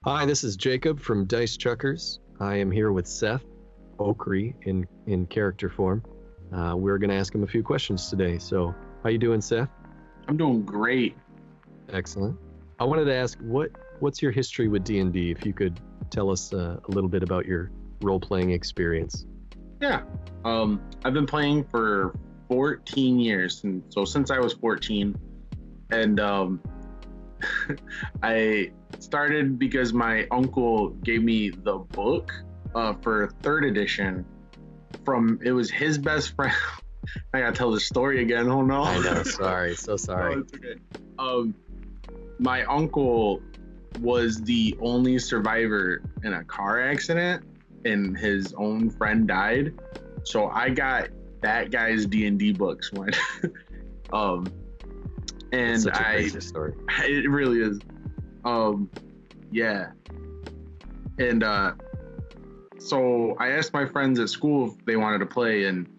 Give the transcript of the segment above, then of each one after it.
Hi, this is Jacob from Dice Chuckers. I am here with Seth, Okri in character form. We're going to ask him a few questions today. So, how you doing, Seth? I'm doing great. Excellent. I wanted to ask, what's your history with D&D? If you could tell us a little bit about your role-playing experience. Yeah. I've been playing for 14 years, and so since I was 14, and I started because my uncle gave me the book for third edition. It was his best friend. I gotta tell the story again. Oh no! I know. Sorry. So sorry. No, it's okay. My uncle was the only survivor in a car accident, and his own friend died. So I got that guy's D&D books when, and Such a crazy story. It really is. Yeah. And so I asked my friends at school if they wanted to play, and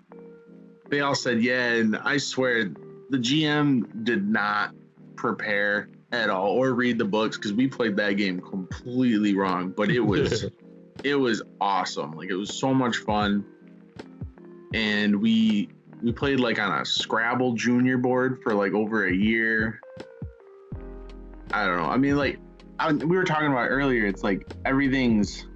they all said yeah. And I swear the GM did not prepare at all or read the books, because we played that game completely wrong. But it was it was awesome. Like, it was so much fun. And we played like on a Scrabble junior board for like over a year. I don't know. I mean, like, we were talking about earlier, it's like everything's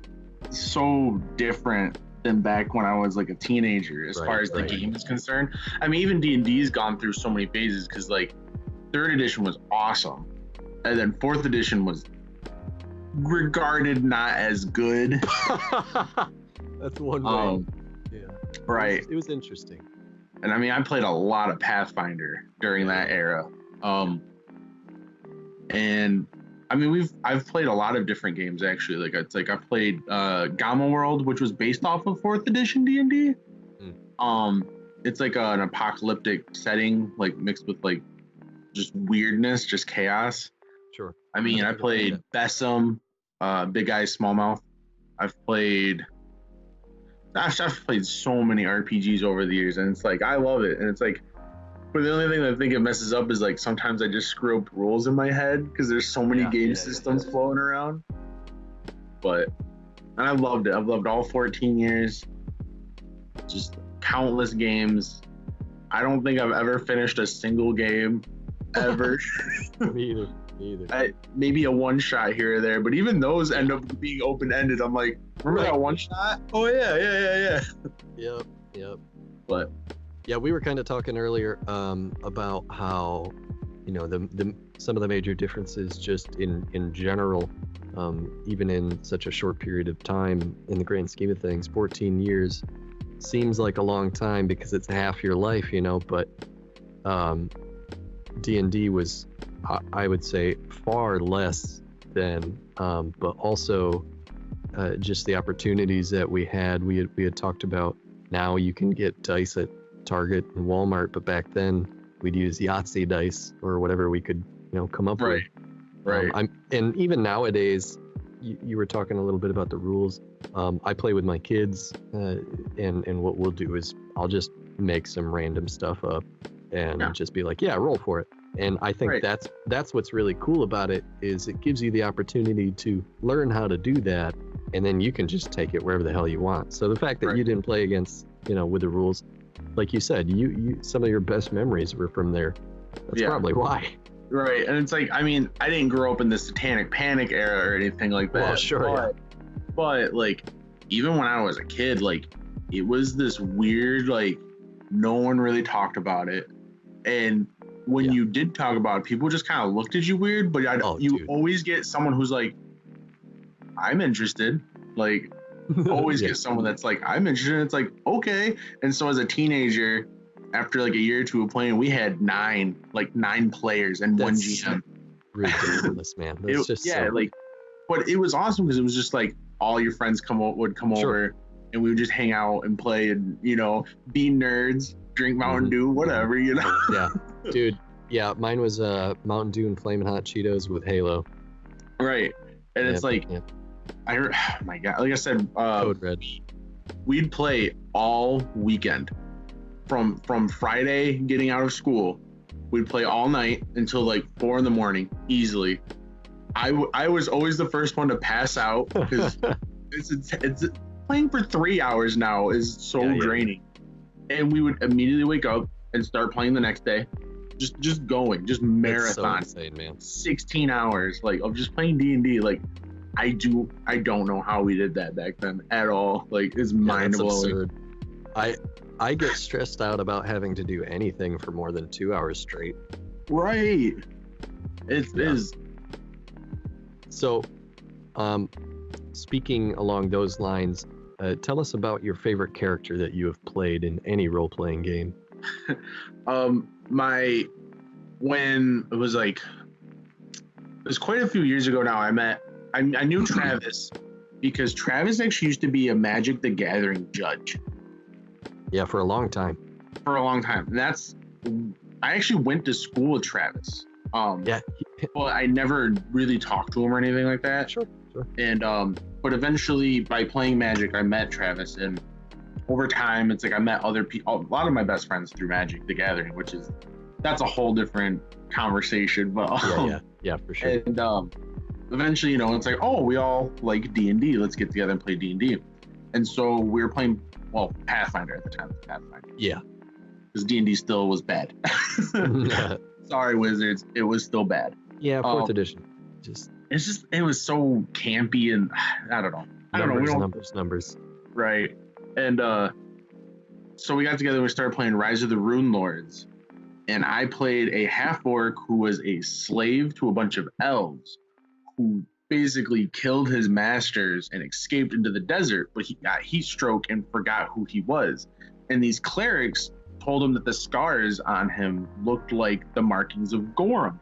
so different than back when I was like a teenager as far as the game is concerned. I mean, even D&D's gone through so many phases, because like third edition was awesome, and then fourth edition was regarded not as good. That's one way. Yeah. Right. It was interesting. And I mean, I played a lot of Pathfinder during that era. And I mean, I've played a lot of different games actually. Like, it's like I played Gamma World, which was based off of 4th edition D&D. It's like an apocalyptic setting, like mixed with like just weirdness, just chaos. Sure. I mean, I played Bessem, Big Eyes Smallmouth. I've played so many RPGs over the years, and it's like, I love it. And it's like, but the only thing that I think it messes up is like sometimes I just screw up rules in my head because there's so many game systems floating around. But, and I loved it. I've loved all 14 years. Just countless games. I don't think I've ever finished a single game ever. Me either. Maybe a one shot here or there, but even those end up being open ended. I'm like, remember that one shot? Oh yeah. Yep. But yeah, we were kind of talking earlier about how, you know, the some of the major differences just in general, even in such a short period of time in the grand scheme of things. 14 years seems like a long time because it's half your life, you know, but D&D was, I would say, far less than, but also just the opportunities that we had. We had talked about, now you can get dice at Target and Walmart, but back then we'd use Yahtzee dice or whatever we could, you know, come up with. Right. And even nowadays, you were talking a little bit about the rules. I play with my kids, and what we'll do is I'll just make some random stuff up and just be like, yeah, roll for it. And I think that's what's really cool about it, is it gives you the opportunity to learn how to do that, and then you can just take it wherever the hell you want. So the fact that you didn't play against, you know, with the rules, like you said, you some of your best memories were from there. That's probably why. Right. And it's like, I mean, I didn't grow up in the Satanic Panic era or anything like that. Well, sure, but like, even when I was a kid, like, it was this weird, like, no one really talked about it. And when you did talk about it, people just kind of looked at you weird, but you always get someone who's like, I'm interested. Like, always get someone that's like, I'm interested. It's like, okay. And so as a teenager, after like a year or two of playing, we had nine players and one GM. Ridiculous, man. That's just but it was awesome because it was just like all your friends would come over, and we would just hang out and play and, you know, be nerds, drink Mountain Dew, whatever, you know. Yeah, dude. Yeah, mine was Mountain Dew and Flamin' Hot Cheetos with Halo. Right, and it's like, oh my God, like I said, Code Red. We'd play all weekend. From Friday getting out of school, we'd play all night until like 4 a.m. easily, I was always the first one to pass out because it's playing for 3 hours now is so draining. And we would immediately wake up and start playing the next day. Just going, just marathon. That's so insane, man. 16 hours like of just playing D&D. Like I don't know how we did that back then at all. Like it's mind blowing. I get stressed out about having to do anything for more than 2 hours straight. Right. It is. So, speaking along those lines, tell us about your favorite character that you have played in any role-playing game. When it was quite a few years ago now, I knew Travis because Travis actually used to be a Magic the Gathering judge. Yeah, for a long time. And I actually went to school with Travis. Yeah. Well, I never really talked to him or anything like that. Sure. And but eventually by playing Magic, I met Travis, and over time, it's like I met other people. A lot of my best friends through Magic the Gathering, that's a whole different conversation. But yeah, for sure. And eventually, it's like, oh, we all like D&D. Let's get together and play D&D. And so we were playing, Pathfinder at the time. Pathfinder. Yeah. Because D&D still was bad. Sorry, Wizards. It was still bad. Yeah, 4th edition. It was so campy, and I don't know. Numbers. Right. And so we got together and we started playing Rise of the Rune Lords. And I played a half-orc who was a slave to a bunch of elves who basically killed his masters and escaped into the desert, but he got heat stroke and forgot who he was. And these clerics told him that the scars on him looked like the markings of Gorham.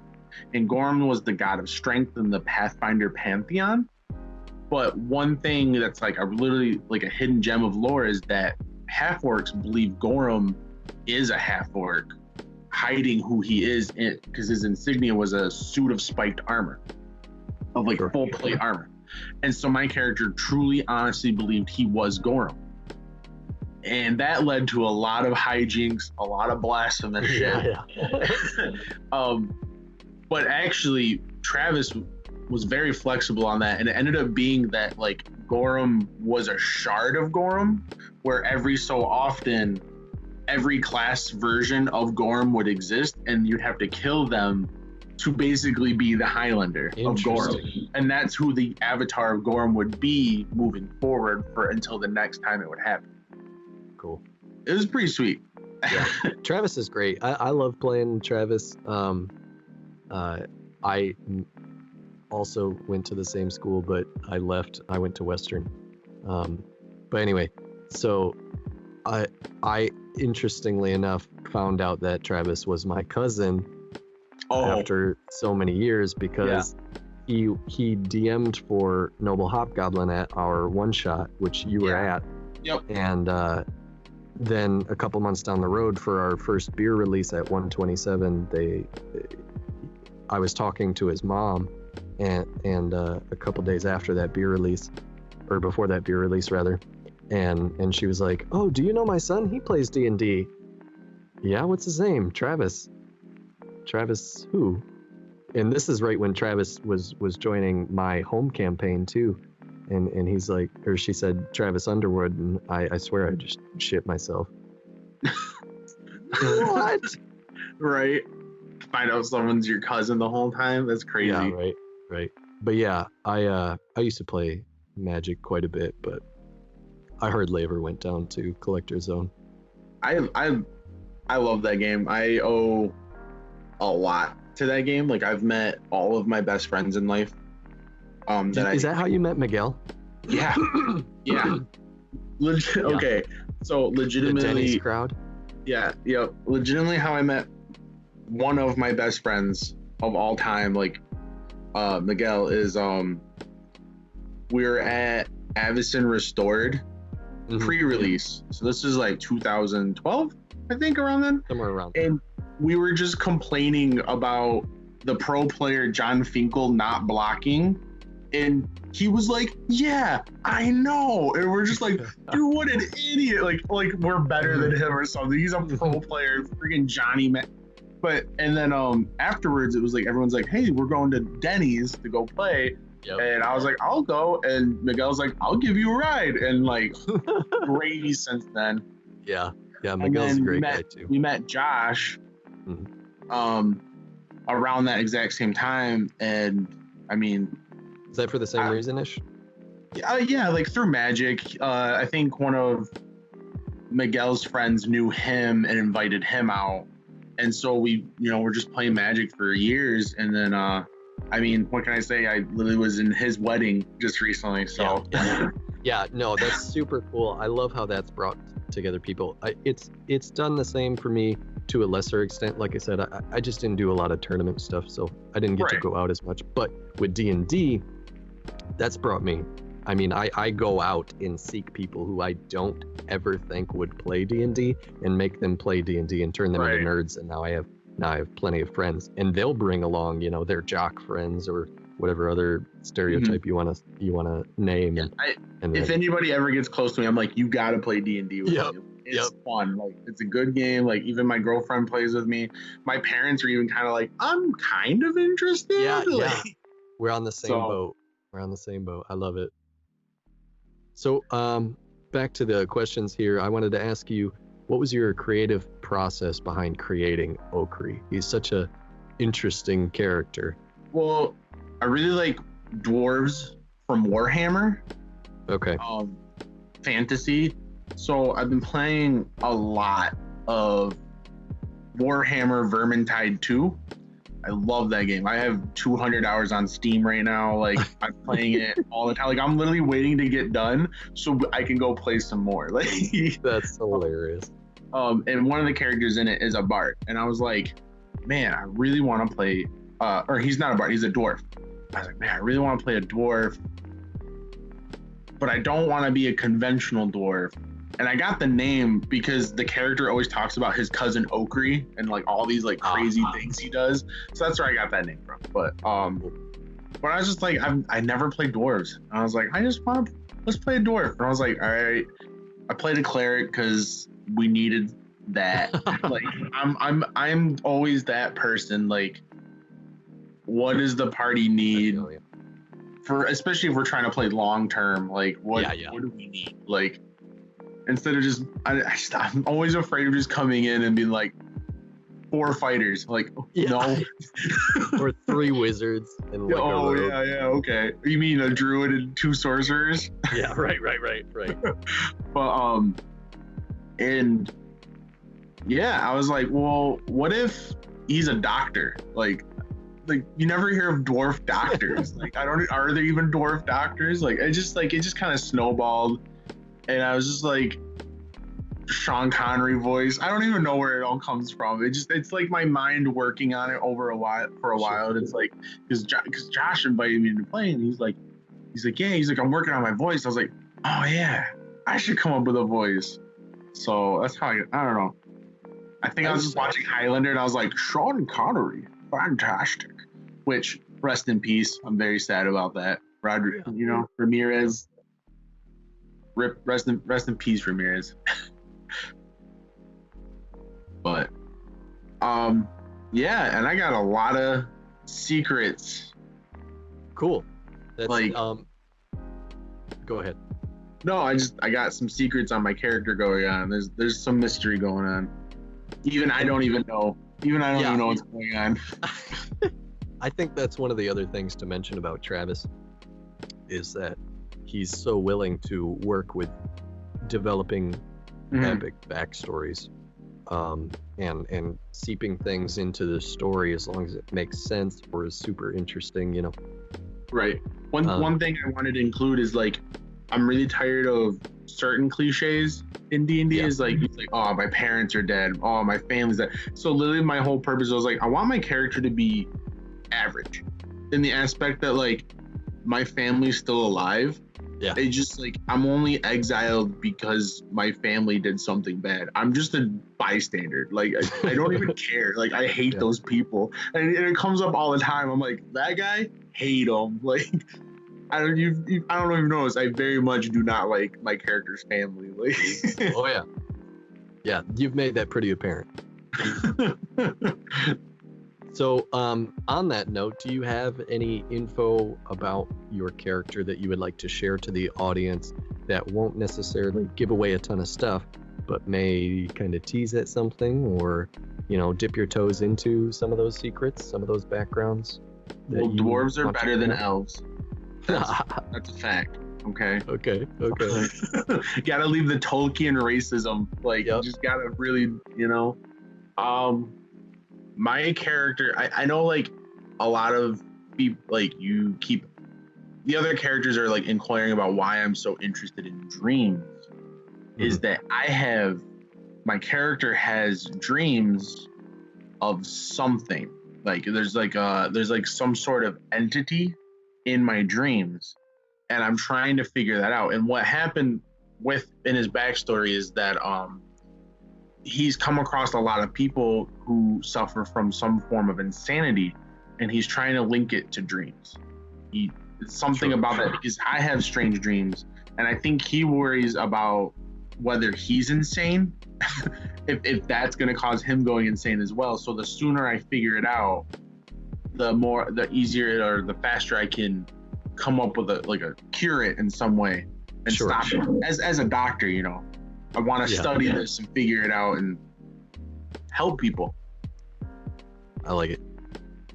And Gorham was the god of strength in the Pathfinder pantheon. But one thing that's literally a hidden gem of lore is that half-orcs believe Gorham is a half-orc, hiding who he is because his insignia was a suit of spiked armor, of full plate armor. And so my character truly, honestly believed he was Gorham. And that led to a lot of hijinks, a lot of blasphemous shit. But actually, Travis was very flexible on that, and it ended up being that Gorham was a shard of Gorham, where every so often every class version of Gorham would exist, and you'd have to kill them to basically be the Highlander of Gorham. And that's who the avatar of Gorham would be moving forward until the next time it would happen. Cool. It was pretty sweet. Yeah. Travis is great. I love playing Travis. I also went to the same school, but I left. I went to Western. But anyway, so I interestingly enough found out that Travis was my cousin after so many years because he DM'd for Noble Hobgoblin at our one shot, which you were at. Yep. And then a couple months down the road for our first beer release at 127, I was talking to his mom, and a couple days after that beer release, or before that beer release rather, and she was like, "Oh, do you know my son? He plays D&D." Yeah, what's his name? Travis. Travis who? And this is right when Travis was joining my home campaign too. And he's like, or she said, Travis Underwood, and I swear I just shit myself. What? Right. Find out someone's your cousin the whole time. That's crazy. Yeah, right. But yeah, I used to play Magic quite a bit, but I hardly ever went down to Collector's Zone. I love that game. I owe a lot to that game. I've met all of my best friends in life. Is that how you met Miguel? Yeah. Yeah. Okay. So legitimately, the Denny's crowd. Yeah. Legitimately, how I met one of my best friends of all time, Miguel, is we were at Avison Restored pre-release. So this is 2012, I think, around then. Somewhere around. And we were just complaining about the pro player John Finkel not blocking. And he was like, "Yeah, I know." And we're just like, "Dude, what an idiot!" Like we're better than him or something. He's a pro player, freaking Johnny But and then afterwards it was like everyone's like, hey, we're going to Denny's to go play. Yep. And I was like, I'll go. And Miguel's like, I'll give you a ride. And like crazy since then. Yeah. Miguel's a great guy too. We met Josh around that exact same time. And I mean, is that for the same reason-ish? Yeah, like through magic. I think one of Miguel's friends knew him and invited him out. And so we, we're just playing magic for years. And then, I mean, what can I say? I literally was in his wedding just recently. So yeah, no, that's super cool. I love how that's brought together people. It's done the same for me to a lesser extent. Like I said, I just didn't do a lot of tournament stuff, so I didn't get to go out as much. But with D&D, that's brought me. I mean, I go out and seek people who I don't ever think would play D&D and make them play D&D and turn them into nerds. And now I have plenty of friends, and they'll bring along, their jock friends or whatever other stereotype you want to name. And if anybody ever gets close to me, I'm like, you got to play D&D with me. It's fun. Like, it's a good game. Like, even my girlfriend plays with me. My parents are even kind of like, I'm kind of interested. Yeah. We're on the same boat. I love it. So, back to the questions here. I wanted to ask you, what was your creative process behind creating Okri? He's such a interesting character. Well, I really like dwarves from Warhammer. Okay. Fantasy. So I've been playing a lot of Warhammer Vermintide 2. I love that game. I have 200 hours on Steam right now. Like, I'm playing it all the time. Like, I'm literally waiting to get done so I can go play some more. Like, that's hilarious. And one of the characters in it is a bard, and I was like, man, I really want to play. Or he's not a bard; he's a dwarf. I was like, man, I really want to play a dwarf, but I don't want to be a conventional dwarf. And I got the name because the character always talks about his cousin Okri and like all these like crazy things he does. So that's where I got that name from. But I was just like, I never played dwarves. And I was like, let's play a dwarf. And I was like, all right. I played a cleric because we needed that. Like, I'm always that person. Like, what does the party need for, especially if we're trying to play long term? Like, what do we need? Like, instead of I'm always afraid of just coming in and being like 4 fighters. Like, no. Or 3 wizards and like a rogue. Okay. You mean a druid and 2 sorcerers? Yeah, right. But and yeah, I was like, well, what if he's a doctor? Like you never hear of dwarf doctors. Like, are there even dwarf doctors? Like, it just kind of snowballed. And I was just like, Sean Connery voice. I don't even know where it all comes from. It's like my mind working on it for a while. And it's like, because Josh invited me to play, and he's like, I'm working on my voice. I was like, oh yeah, I should come up with a voice. So that's how I don't know. I think I was just watching Highlander, and I was like, Sean Connery, fantastic. Which, rest in peace. I'm very sad about that. Ramirez. Rest in peace, Ramirez. But yeah, and I got a lot of secrets. Cool. That's like, go ahead. No, I got some secrets on my character going on. There's some mystery going on. I don't even know what's going on. I think that's one of the other things to mention about Travis is that he's so willing to work with developing epic backstories, and seeping things into the story as long as it makes sense or is super interesting, Right. One thing I wanted to include is like, I'm really tired of certain cliches in D&D. Is like, it's like, oh, my parents are dead. Oh, my family's dead. So literally my whole purpose was like, I want my character to be average in the aspect that like my family's still alive. Yeah. It's just like, I'm only exiled because my family did something bad. I'm just a bystander. Like, I don't even care. Like, I hate those people. And it comes up all the time. I'm like, that guy, hate him. Like, I don't even notice. I very much do not like my character's family. Like, oh yeah. Yeah, you've made that pretty apparent. So, on that note, do you have any info about your character that you would like to share to the audience that won't necessarily give away a ton of stuff, but may kind of tease at something, or, dip your toes into some of those secrets, some of those backgrounds? Well, dwarves are better than elves. That's a fact. Okay. Okay. Gotta leave the Tolkien racism. Like, you just gotta really, my character, I know, like, a lot of people, like, the other characters are, like, inquiring about why I'm so interested in dreams. Is that my character has dreams of something. Like, there's some sort of entity in my dreams, and I'm trying to figure that out. And what happened in his backstory is that he's come across a lot of people who suffer from some form of insanity, and he's trying to link it to dreams. It's something about that, because I have strange dreams, and I think he worries about whether he's insane, if that's going to cause him going insane as well. So the sooner I figure it out, the easier or the faster I can come up with a cure it in some way and stop it. As a doctor, I want to study this and figure it out and help people. I like it.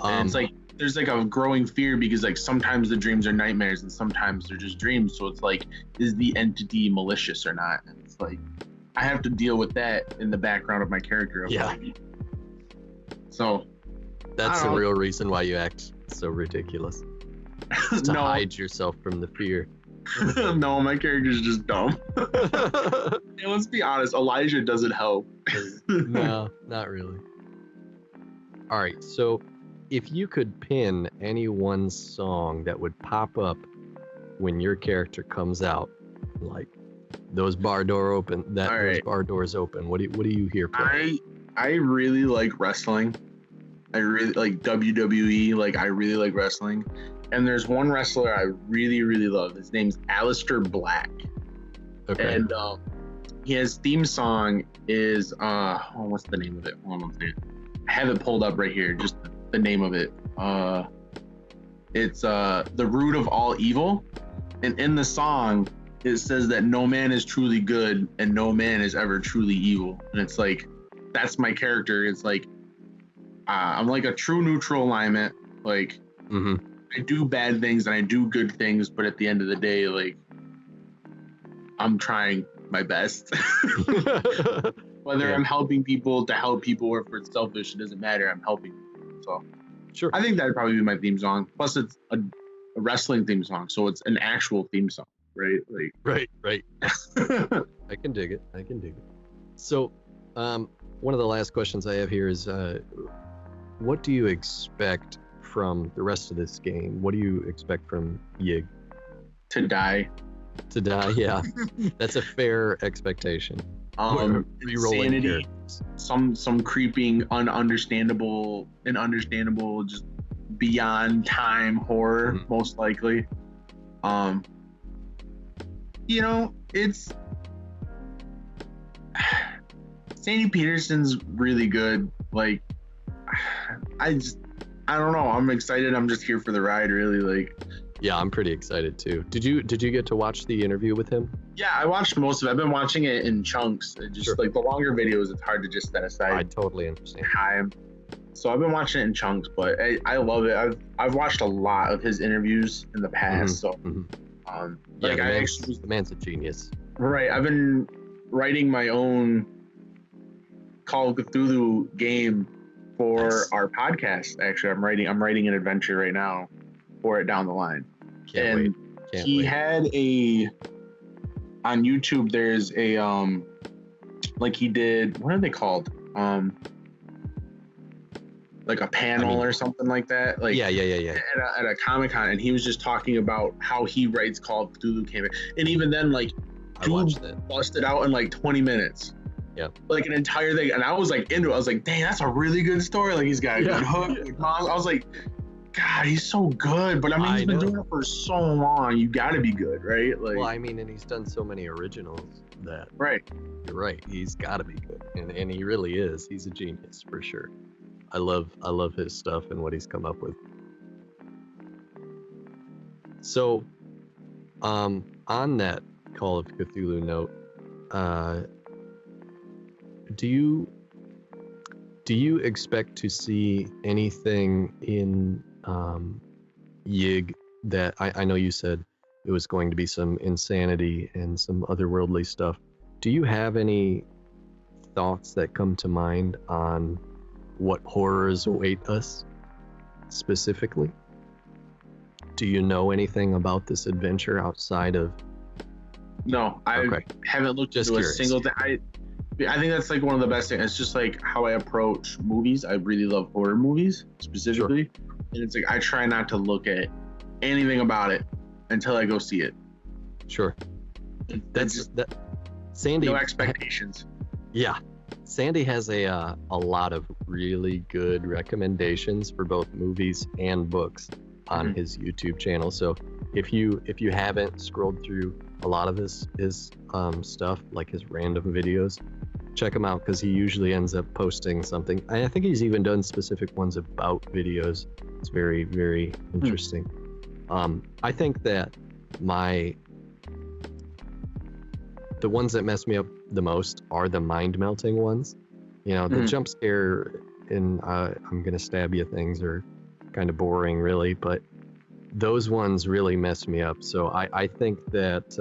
And it's like there's like a growing fear, because like sometimes the dreams are nightmares and sometimes they're just dreams. So it's like, is the entity malicious or not? And it's like I have to deal with that in the background of my character. So that's the real reason why you act so ridiculous. To hide yourself from the fear. No, my character's just dumb. Hey, let's be honest, Elijah doesn't help. No, not really. All right, so if you could pin any one song that would pop up when your character comes out, like those bar doors open, what do you hear playing? I really like wrestling. I really like WWE. Like, I really like wrestling. And there's one wrestler I really, really love. His name's Aleister Black. Okay. And his theme song is what's the name of it? Hold on a second. I have it pulled up right here. Just the name of it. It's The Root of All Evil. And in the song, it says that no man is truly good and no man is ever truly evil. And it's like, that's my character. It's like, I'm like a true neutral alignment. Like, I do bad things and I do good things, but at the end of the day, like, I'm trying my best. Whether I'm helping people to help people or if it's selfish, it doesn't matter. I'm helping people. So sure, I think that'd probably be my theme song. Plus, it's a wrestling theme song, so it's an actual theme song, right? Like, right. I can dig it. So, one of the last questions I have here is, what do you expect from the rest of this game? What do you expect from Yig? To die, yeah. That's a fair expectation. Insanity, some creeping, inunderstandable, just beyond time horror, most likely. It's Sandy Peterson's really good. Like, I don't know. I'm excited. I'm just here for the ride, really. Like, yeah, I'm pretty excited too. Did you get to watch the interview with him? Yeah, I watched most of it. I've been watching it in chunks. It just like the longer videos, it's hard to just set aside. I totally understand. Time. So I've been watching it in chunks, but I love it. I've watched a lot of his interviews in the past. The man's a genius. Right. I've been writing my own Call of Cthulhu game for our podcast. Actually, I'm writing an adventure right now for it down the line. Can't wait. Had on YouTube, there's a like he did, what are they called? Like a panel or something like that. Like yeah. At a Comic-Con, and he was just talking about how he writes Call of Cthulhu campaign. And even then, like, dude busted out in like 20 minutes. Yeah. Like an entire thing. And I was like into it. I was like, dang, that's a really good story. Like, he's got a good hook. Like, I was like, God, he's so good. But I mean, he's been doing it for so long. You got to be good, right? Like, well, I mean, and he's done so many originals that right. you're right. He's got to be good, and he really is. He's a genius for sure. I love his stuff and what he's come up with. So, on that Call of Cthulhu note, do you expect to see anything in Yig that I know you said it was going to be some insanity and some otherworldly stuff? Do you have any thoughts that come to mind on what horrors await us specifically? Do you know anything about this adventure outside of? No, I haven't looked Just into curious. a single thing. I think that's like one of the best things. It's just like how I approach movies. I really love horror movies specifically. Sure. And it's like I try not to look at anything about it until I go see it. Sure. That's Sandy. No expectations. Yeah. Sandy has a lot of really good recommendations for both movies and books on his YouTube channel. So if you haven't scrolled through a lot of his stuff, like his random videos, check him out, because he usually ends up posting something. I think he's even done specific ones about videos. It's very, very interesting. I think that the ones that mess me up the most are the mind melting ones. You know, the jump scare and I'm gonna stab you things are kind of boring, really, but those ones really mess me up. So I think that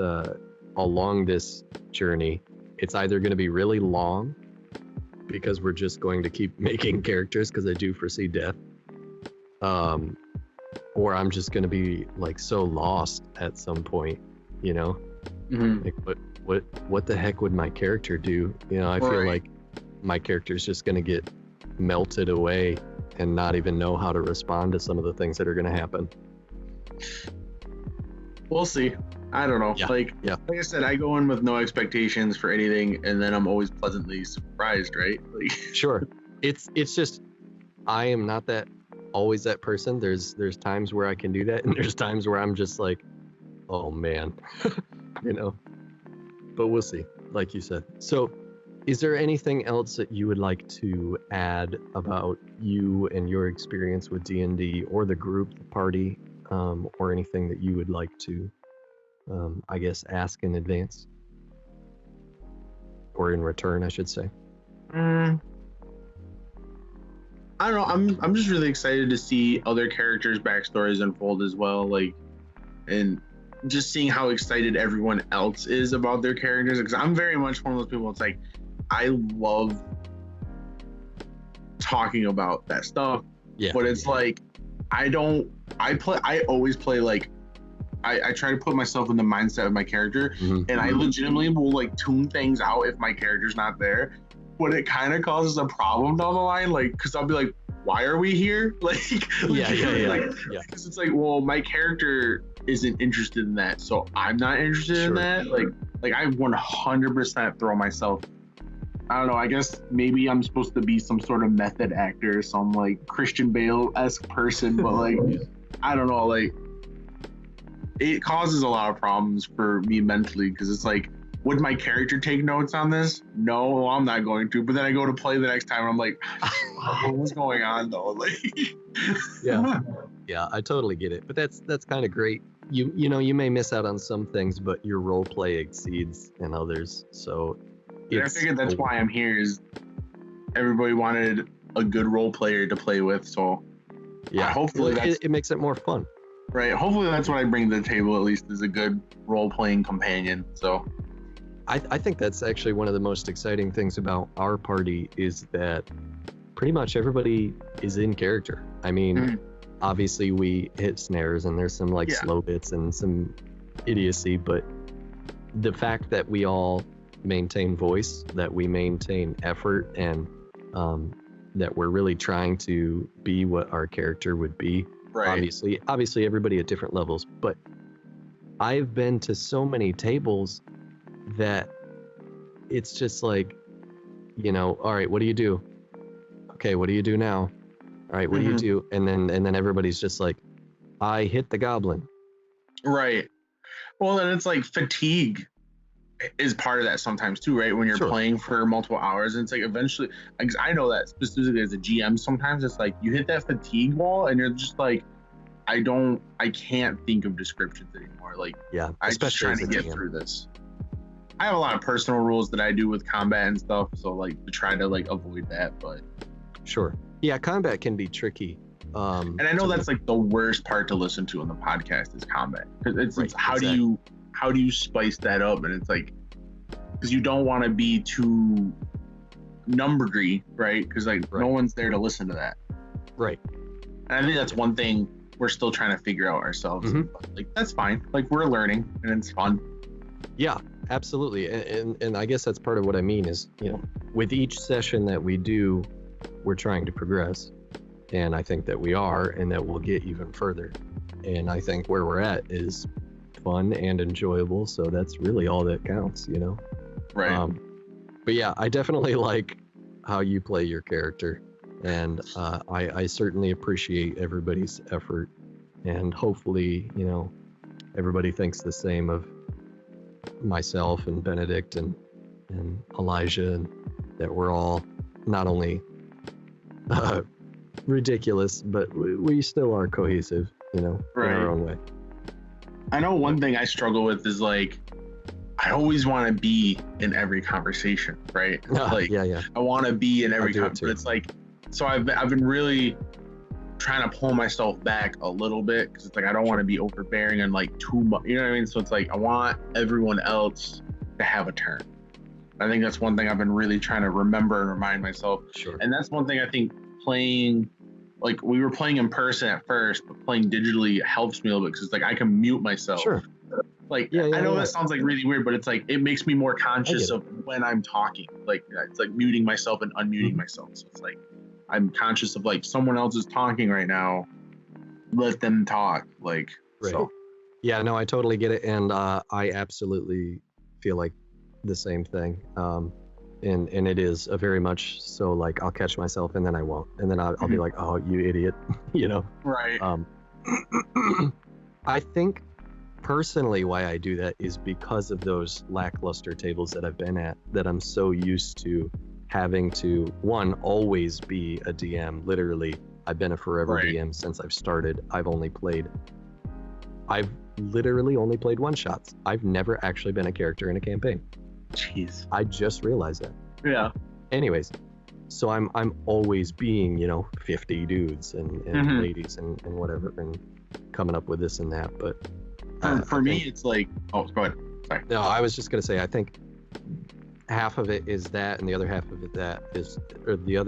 along this journey, it's either going to be really long because we're just going to keep making characters, because I do foresee death, or I'm just going to be like so lost at some point, you know. Like, what the heck would my character do? You know, I feel like my character's just going to get melted away and not even know how to respond to some of the things that are going to happen. We'll see. I don't know. Like I said, I go in with no expectations for anything, and then I'm always pleasantly surprised, right? Like, sure. It's just, I am not always that person. There's times where I can do that, and there's times where I'm just like, oh man, you know. But we'll see, like you said. So, is there anything else that you would like to add about you and your experience with D&D, or the group, the party, or anything that you would like to, I guess, ask in advance? Or in return, I should say. I don't know. I'm just really excited to see other characters' backstories unfold as well. Like, and just seeing how excited everyone else is about their characters. Because I'm very much one of those people. It's like, I love talking about that stuff. Yeah. But it's like, I always play like, I try to put myself in the mindset of my character, and I legitimately will like tune things out if my character's not there. But it kind of causes a problem down the line, like, because I'll be like, why are we here? Like, because it's like, well, my character isn't interested in that, so I'm not interested in that. Like I 100% throw myself. I don't know. I guess maybe I'm supposed to be some sort of method actor, some like Christian Bale-esque person, but like, I don't know. Like, it causes a lot of problems for me mentally, because it's like, would my character take notes on this? No, well, I'm not going to. But then I go to play the next time, and I'm like, what's going on though? Like, yeah, I totally get it. But that's kind of great. You know, you may miss out on some things, but your role play exceeds in others. So I figured that's why I'm here. Is everybody wanted a good role player to play with? So yeah, hopefully it makes it more fun. Right. Hopefully that's what I bring to the table, at least, is a good role-playing companion. So I think that's actually one of the most exciting things about our party, is that pretty much everybody is in character. I mean, obviously we hit snares and there's some like slow bits and some idiocy, but the fact that we all maintain voice, that we maintain effort, and that we're really trying to be what our character would be. Right. Obviously everybody at different levels, but I've been to so many tables that it's just like, you know, all right, what do you do? Okay, what do you do now? All right, what do you do? And then everybody's just like, I hit the goblin. Right. Well, and it's like fatigue is part of that sometimes too, right? When you're playing for multiple hours, and it's like eventually, like, I know that specifically as a GM, sometimes it's like you hit that fatigue wall, and you're just like, I can't think of descriptions anymore. Like, yeah, I'm just trying to get through this. I have a lot of personal rules that I do with combat and stuff, so like to try to like avoid that, but sure, yeah, combat can be tricky. And I know that's like the worst part to listen to on the podcast is combat, because it's how do you spice that up, and it's like, because you don't want to be too numbery, right? Because like no one's there to listen to that, right? And I think that's one thing we're still trying to figure out ourselves. Like, that's fine, like we're learning and it's fun. Yeah, absolutely. And I guess that's part of what I mean is, you know, with each session that we do, we're trying to progress, and I think that we are, and that we'll get even further. And I think where we're at is fun and enjoyable, so that's really all that counts, you know. Right. But yeah, I definitely like how you play your character, and I certainly appreciate everybody's effort, and hopefully, you know, everybody thinks the same of myself and Benedict and Elijah, and that we're all not only ridiculous, but we still are cohesive, you know, in our own way. I know one thing I struggle with is like, I always want to be in every conversation, right? Like, yeah. I want to be in every conversation. But it's like, so I've been really trying to pull myself back a little bit, because it's like I don't want to be overbearing and like too much, you know what I mean? So it's like I want everyone else to have a turn. I think that's one thing I've been really trying to remember and remind myself. Sure. And that's one thing I think playing, like we were playing in person at first, but playing digitally helps me a little bit, because it's like I can mute myself. Sure. Like, I know that sounds like really weird, but it's like it makes me more conscious of when I'm talking. Like, it's like muting myself and unmuting myself. So it's like I'm conscious of like someone else is talking right now, let them talk. Like, so. Yeah, no, I totally get it, and I absolutely feel like the same thing. And it is a very much so, like, I'll catch myself and then I won't, and then I'll be like, oh, you idiot, you know. Right. I think personally why I do that is because of those lackluster tables that I've been at, that I'm so used to having to, one, always be a DM. Literally, I've been a forever DM since I've started. I've literally only played one shots. I've never actually been a character in a campaign. Jeez. I just realized that. Yeah. Anyways, so I'm always being, you know, 50 dudes and ladies and whatever, and coming up with this and that. But for me, it's like, oh, go ahead. Sorry. No, I was just gonna say, I think half of it is that, and the other half of it the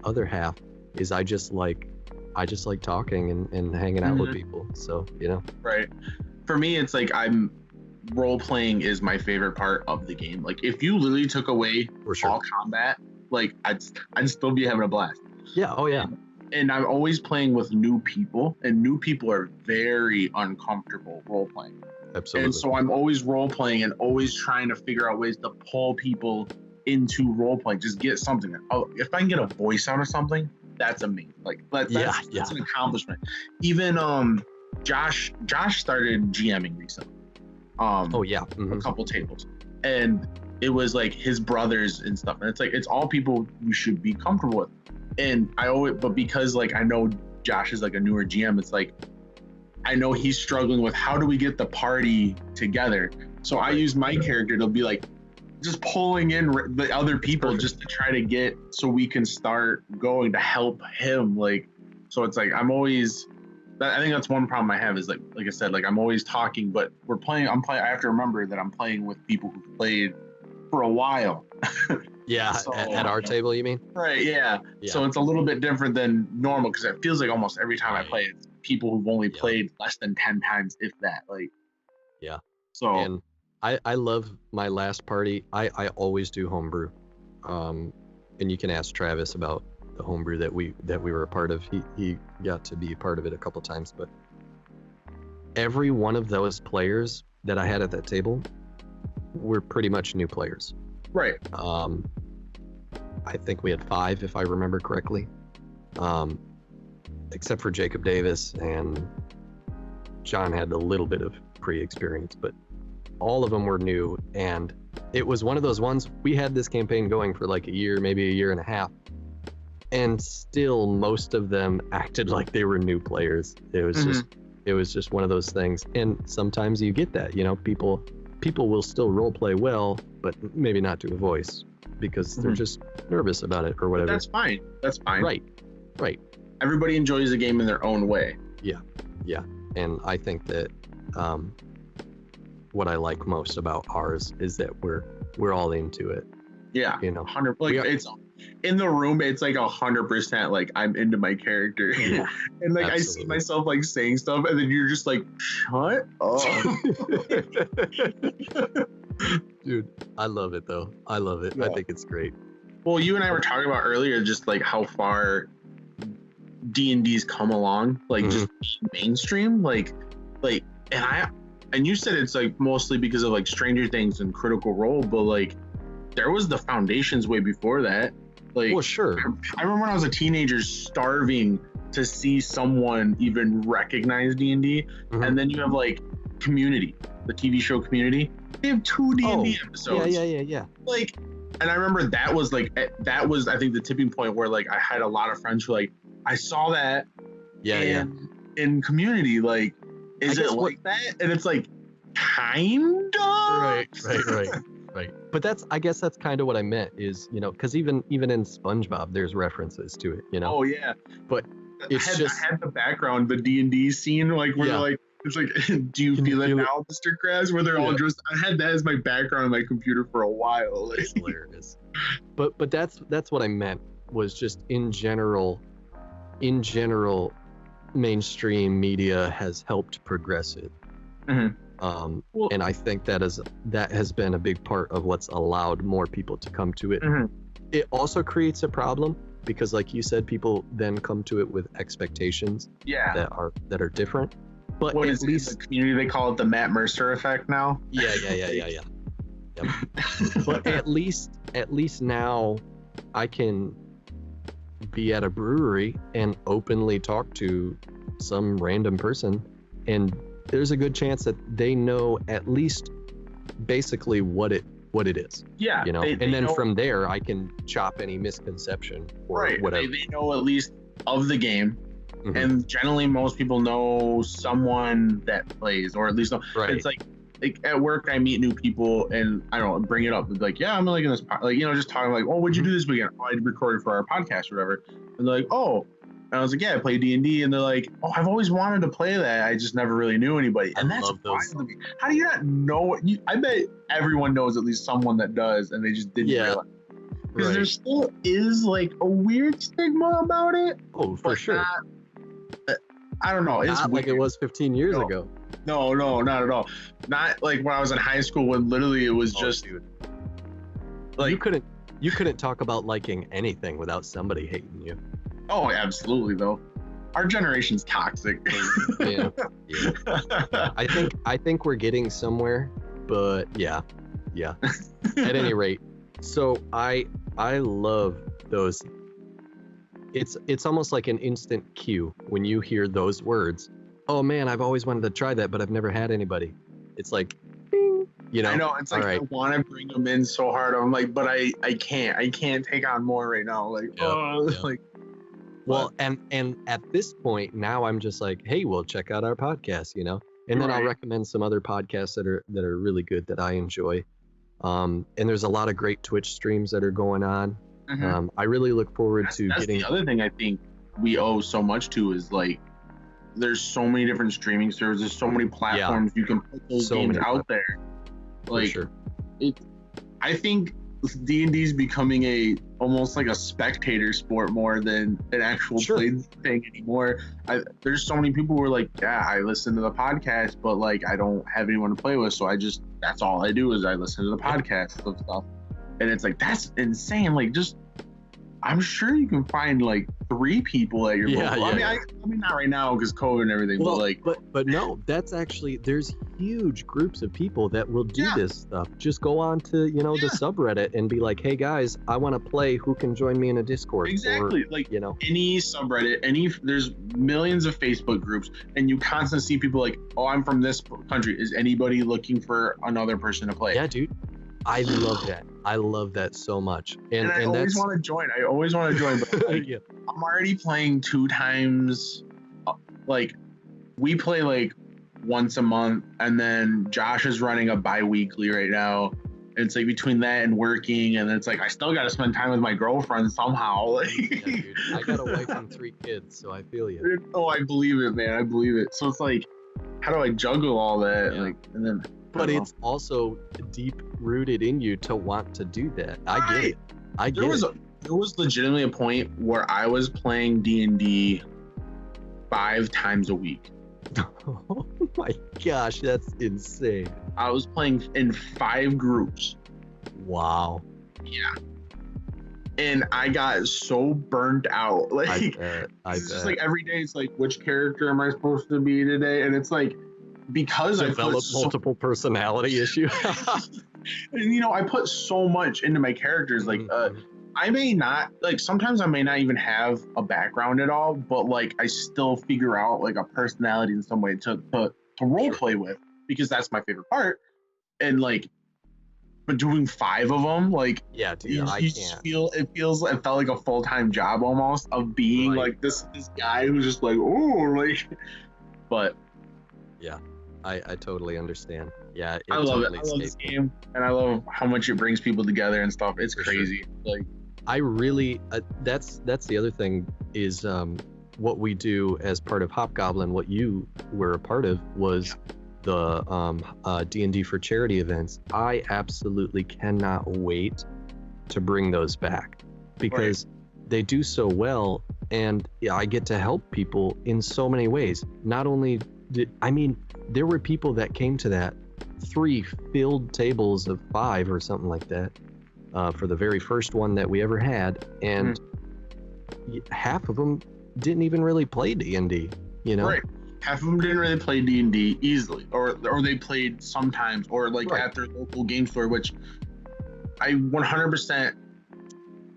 other half is I just like talking and hanging out with people. So, you know. Right. For me, it's like role playing is my favorite part of the game. Like, if you literally took away all combat, like I'd still be having a blast. Yeah. Oh yeah. And I'm always playing with new people, and new people are very uncomfortable role playing. Absolutely. And so I'm always role playing and always trying to figure out ways to pull people into role playing. Just get something. Oh, if I can get a voice out of something, that's amazing. Like that's an accomplishment. Even Josh started GMing recently. A couple tables, and it was like his brothers and stuff, and it's like it's all people you should be comfortable with. And but because like I know Josh is like a newer GM, it's like I know he's struggling with how do we get the party together. So I use my character to be like just pulling in the other people just to try to get so we can start going to help him. Like, so it's like I'm I think that's one problem I have is like I said, like I'm always talking, but I have to remember that I'm playing with people who've played for a while. Yeah, so, at our table, you mean? Right, yeah. So it's a little bit different than normal, because it feels like almost every time I play, it's people who've only played less than 10 times, if that. Like, yeah. So, and I love my last party. I always do homebrew, and you can ask Travis about the homebrew that we were a part of. He got to be a part of it a couple times, but every one of those players that I had at that table were pretty much new players. Right. I think we had 5, if I remember correctly. except for Jacob Davis, and John had a little bit of pre-experience, but all of them were new. And it was one of those ones, we had this campaign going for like a year, maybe a year and a half, and still most of them acted like they were new players. It was just one of those things. And sometimes you get that, people will still role play well, but maybe not do a voice because they're just nervous about it or whatever. That's fine. Right. Everybody enjoys the game in their own way. Yeah. And I think that what I like most about ours is that we're all into it. Yeah, 100. It's in the room. It's like 100%. Like I'm into my character, and like absolutely. I see myself like saying stuff, and then you're just like, shut up. Dude, I love it though. I love it. Yeah. I think it's great. Well, you and I were talking about earlier, just like how far D&D's come along, like just mainstream, like, and you said it's like mostly because of like Stranger Things and Critical Role, but like there was the foundations way before that. Like, well, sure. I remember when I was a teenager starving to see someone even recognize D&D, and then you have like Community, the TV show Community. They have 2 D&D episodes. Yeah. Like, and I remember that was I think the tipping point where like I had a lot of friends who like, I saw that in Community, like, is it like that? And it's like, kind of. Right. But I guess that's kind of what I meant is, because even in SpongeBob, there's references to it, Oh, yeah. But I had the background, the D&D scene, like, where they're like, it's like, do you feel it now, Mr. Krabs? Where they're all dressed. I had that as my background on my computer for a while. Like. It's hilarious. But that's what I meant, was just in general, mainstream media has helped progress it. And I think that has been a big part of what's allowed more people to come to it. It also creates a problem because, like you said, people then come to it with expectations that are different. But what at least the Community, they call it the Matt Mercer effect now. Yeah. Yep. But at least now I can be at a brewery and openly talk to some random person, and there's a good chance that they know at least basically what it is. Yeah. And then from there I can chop any misconception or whatever. They know at least of the game. And generally most people know someone that plays, or at least know. It's like at work I meet new people and I don't know, bring it up, like, I'm liking this, like, just talking like, oh, what'd you do this weekend? I recorded for our podcast or whatever. And they're like, oh, and I was like, I play D&D, and they're like, oh, I've always wanted to play that, I just never really knew anybody. And that's wild to me. How do you not know? I bet everyone knows at least someone that does, and they just didn't realize. Because there still is like a weird stigma about it. Oh, for sure. I don't know. It's not like it was 15 years ago. No, not at all. Not like when I was in high school, when literally it was just like you couldn't talk about liking anything without somebody hating you. Oh, absolutely though. Our generation's toxic. Yeah. I think we're getting somewhere, but yeah. At any rate, so I love those. It's almost like an instant cue when you hear those words. Oh man, I've always wanted to try that, but I've never had anybody. It's like, ding, I know. It's like, I want to bring them in so hard. I'm like, but I can't take on more right now. Like, like. Well, and at this point now, I'm just like, hey, well, check out our podcast, and then I'll recommend some other podcasts that are really good that I enjoy. And there's a lot of great Twitch streams that are going on. I really look forward to getting. The other thing I think we owe so much to is like, there's so many different streaming services, so many platforms you can put those games out there. Like, I think D&D is becoming almost like a spectator sport more than an actual played thing anymore. There's so many people who are like, I listen to the podcast, but like I don't have anyone to play with, so that's all I do is I listen to the podcast of stuff. And it's like, that's insane. Like, just I'm sure you can find like 3 people at your local. I mean, not right now because COVID and everything, well, but like, but no, that's actually, there's huge groups of people that will do this stuff. Just go on to, the subreddit and be like, hey guys, I want to play. Who can join me in a Discord? exactly. Or, like any subreddit, there's millions of Facebook groups, and you constantly see people like, oh, I'm from this country. Is anybody looking for another person to play? Yeah, dude. I love that. I love that so much. And I always want to join. But like, I'm already playing 2 times. Like, we play like once a month, and then Josh is running a bi-weekly right now. And it's like between that and working, and it's like I still got to spend time with my girlfriend somehow. Yeah, dude. I got a wife and 3 kids, so I feel you. Oh, I believe it, man. I believe it. So it's like, how do I juggle all that? Yeah. Like, and then. But it's also deep rooted in you to want to do that. I get it. There was legitimately a point where I was playing D&D 5 times a week. Oh my gosh, that's insane. I was playing in 5 groups. Wow. Yeah. And I got so burnt out. Like, it's just like every day it's like, which character am I supposed to be today? And it's like, because I develop multiple personality issue. And I put so much into my characters. Like, I may not, like, sometimes I may not even have a background at all, but like I still figure out like a personality in some way to role play with, because that's my favorite part. And like, but doing 5 of them, like, yeah, dude, I can't. It felt like a full-time job almost of being like this guy who's just like, oh, like, but yeah. I totally understand. Yeah, I love it. I love this game, and I love how much it brings people together and stuff. It's crazy. Sure. Like, I really that's the other thing is what we do as part of Hobgoblin. What you were a part of was the D&D for charity events. I absolutely cannot wait to bring those back, because they do so well, and I get to help people in so many ways. Not only there were people that came to that 3 filled tables of 5 or something like that for the very first one that we ever had, and half of them didn't even really play D&D, Right. Half of them didn't really play D&D easily, or they played sometimes, or like at their local game store, which I 100%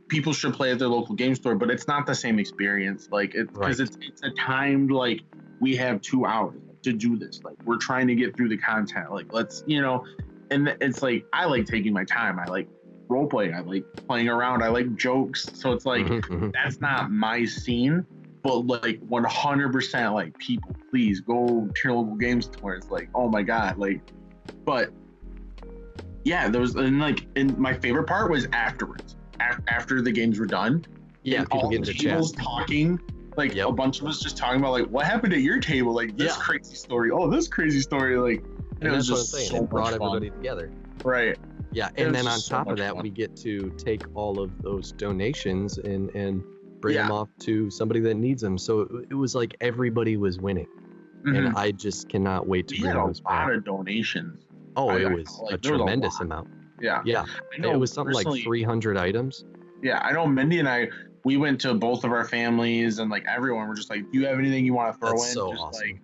people should play at their local game store, but it's not the same experience. Like, because it's a timed, like, we have 2 hours to do this. Like, we're trying to get through the content. Like, let's, and it's like, I like taking my time. I like role playing. I like playing around. I like jokes. So it's like, that's not my scene, but like 100% like, people, please go to your local game store. It's like, oh my God. Like, but yeah, and my favorite part was afterwards, after the games were done. Yeah. People get into chat. Talking. Like, a bunch of us just talking about like, what happened at your table, like this crazy story, this crazy story, like, and it was just so it brought everybody together. Right. Yeah, and then on top of that, we get to take all of those donations and bring them off to somebody that needs them. So it was like everybody was winning, and I just cannot wait to bring those back. A lot of donations. Oh, it was a tremendous amount. Yeah. I know, it was something like 300 items. Yeah, I know Mindy and I, we went to both of our families, and like everyone were just like, do you have anything you want to throw in? So just awesome. Like,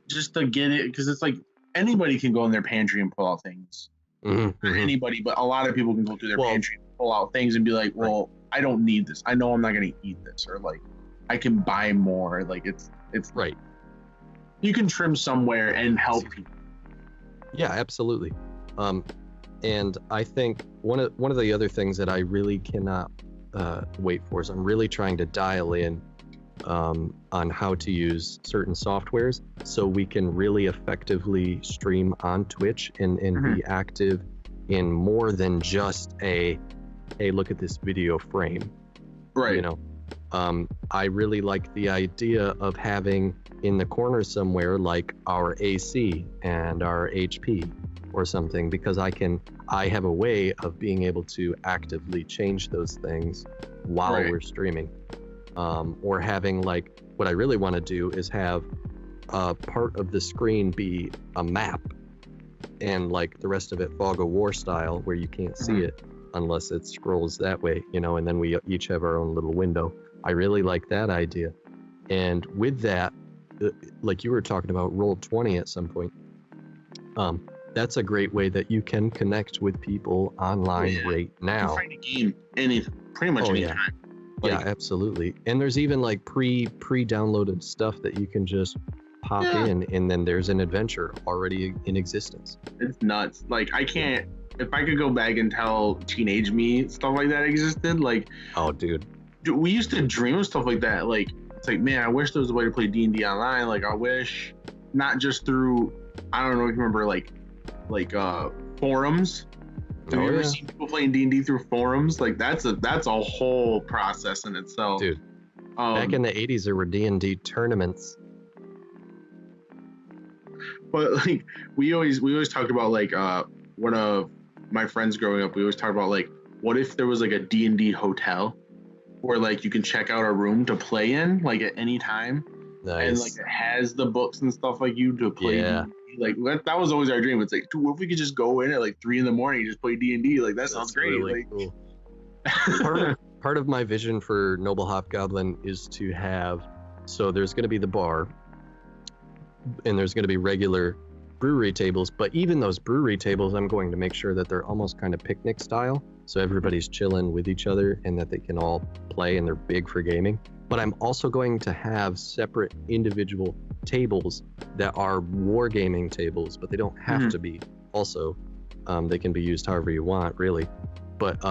just to get it, because it's like anybody can go in their pantry and pull out things. Anybody, but a lot of people can go through their pantry and pull out things and be like, well, I don't need this. I know I'm not going to eat this, or like, I can buy more. Like, it's right. You can trim somewhere and help people. Yeah, absolutely. And I think one of the other things that I really cannot wait for is I'm really trying to dial in on how to use certain softwares so we can really effectively stream on Twitch and be active in more than just hey, look at this video frame. Right. I really like the idea of having in the corner somewhere like our AC and our HP or something, because I have a way of being able to actively change those things while we're streaming. Or having, like, what I really want to do is have part of the screen be a map and like the rest of it fog of war style where you can't see it unless it scrolls that way, you know, and then we each have our own little window. I really like that idea. And with that, like you were talking about Roll20 at some point, that's a great way that you can connect with people online right now. You can find a game pretty much anytime. Yeah, absolutely. And there's even like pre-downloaded stuff that you can just pop in, and then there's an adventure already in existence. It's nuts. Like, I can't, if I could go back and tell teenage me stuff like that existed, like, oh dude, we used to dream of stuff like that. Like, it's like, man, I wish there was a way to play D&D online. Like, I wish not just through, I don't know if you remember, like forums. Have you ever seen people playing D&D through forums? Like, that's a whole process in itself, dude. Back in the 80s, there were D&D tournaments. But like, we always talked about, like, one of my friends growing up, we always talked about, like, what if there was like a D&D hotel where, like, you can check out a room to play in, like, at any time. Nice. And like, it has the books and stuff like you to play. Yeah. D&D. Like, that was always our dream. It's like, dude, what if we could just go in at like 3 a.m. and just play D&D? Like, that sounds great. Really like, cool. Part of my vision for Noble Hobgoblin is to have, so there's going to be the bar, and there's going to be regular brewery tables, but even those brewery tables, I'm going to make sure that they're almost kind of picnic style, so everybody's chilling with each other and that they can all play, and they're big for gaming. But I'm also going to have separate individual tables that are wargaming tables, but they don't have to be. Also, they can be used however you want, really. But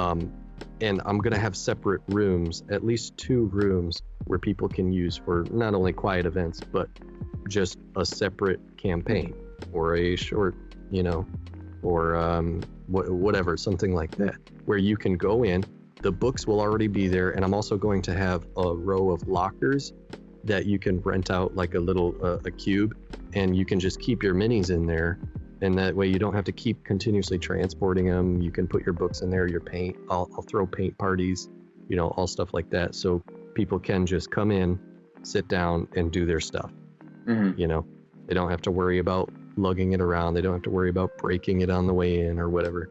and I'm gonna have separate rooms, at least 2 rooms, where people can use for not only quiet events, but just a separate campaign or a short, you know, or whatever, something like that, where you can go in. The books will already be there, and I'm also going to have a row of lockers that you can rent out, like a little a cube, and you can just keep your minis in there, and that way you don't have to keep continuously transporting them. You can put your books in there, your paint. I'll throw paint parties, you know, all stuff like that, so people can just come in, sit down, and do their stuff. You know, they don't have to worry about lugging it around. They don't have to worry about breaking it on the way in or whatever.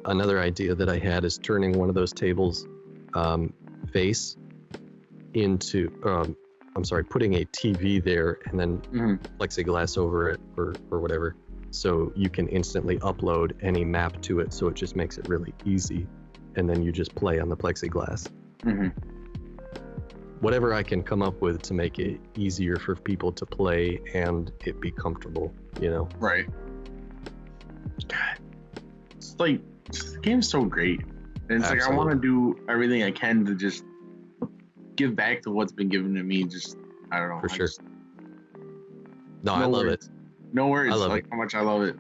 Another idea that I had is turning one of those tables face into, putting a TV there and then plexiglass over it or whatever, so you can instantly upload any map to it, so it just makes it really easy, and then you just play on the plexiglass. Whatever I can come up with to make it easier for people to play and it be comfortable, you know? Right. God. It's like, this game's so great. And it's like, I want to do everything I can to just give back to what's been given to me. Just, I don't know. For sure. No, I love it. No worries. I love like it. How much I love it.